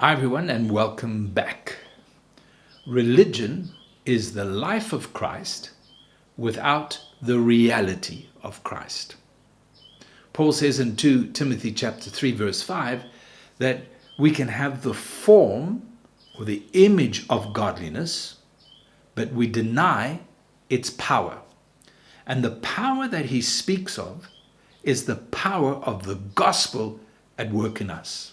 Hi everyone and welcome back. Religion is the life of Christ without the reality of Christ. Paul says in 2 Timothy chapter 3 verse 5 that we can have the form or the image of godliness, but we deny its power. And the power that he speaks of is the power of the gospel at work in us.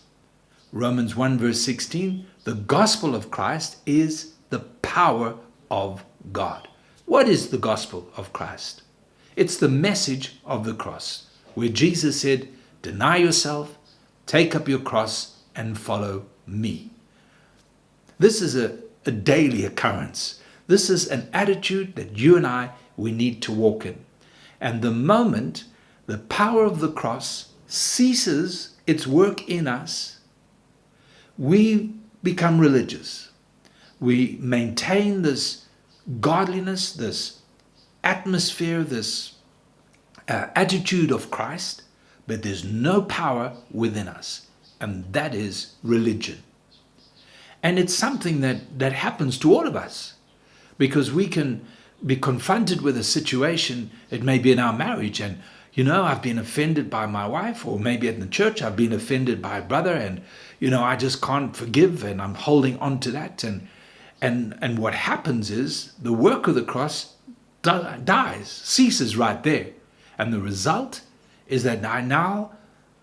Romans 1 verse 16, the gospel of Christ is the power of God. What is the gospel of Christ? It's the message of the cross, where Jesus said, deny yourself, take up your cross and follow me. This is a daily occurrence. This is an attitude that you and we need to walk in. And the moment the power of the cross ceases its work in us, we become religious. We maintain this godliness, this atmosphere, this attitude of Christ, but there's no power within us. And that is religion. And it's something that happens to all of us, because we can be confronted with a situation. It may be in our marriage, and I've been offended by my wife, or maybe in the church I've been offended by a brother, and I just can't forgive, and I'm holding on to that, and what happens is the work of the cross dies, ceases right there, and the result is that I now,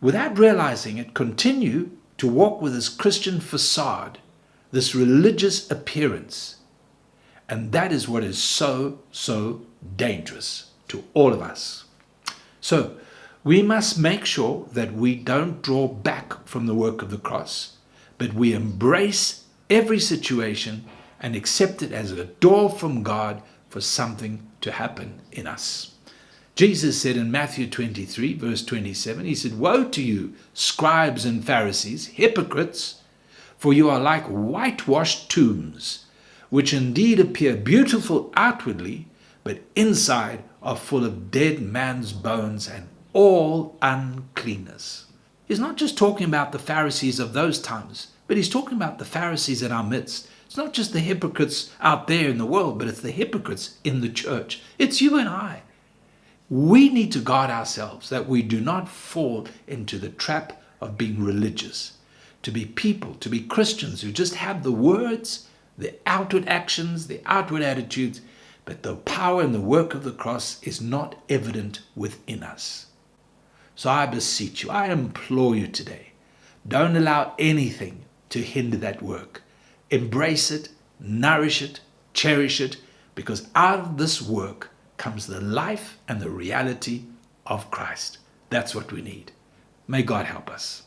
without realizing it, continue to walk with this Christian facade, this religious appearance, and that is what is so dangerous to all of us. So we must make sure that we don't draw back from the work of the cross, but we embrace every situation and accept it as a door from God for something to happen in us. Jesus said in Matthew 23, verse 27, he said, "Woe to you, scribes and Pharisees, hypocrites, for you are like whitewashed tombs, which indeed appear beautiful outwardly, but inside are full of dead man's bones and all uncleanness." He's not just talking about the Pharisees of those times, but he's talking about the Pharisees in our midst. It's not just the hypocrites out there in the world, but it's the hypocrites in the church. It's you and I. We need to guard ourselves that we do not fall into the trap of being religious, to be people, to be Christians who just have the words, the outward actions, the outward attitudes, but the power and the work of the cross is not evident within us. So I beseech you, I implore you today, don't allow anything to hinder that work. Embrace it, nourish it, cherish it, because out of this work comes the life and the reality of Christ. That's what we need. May God help us.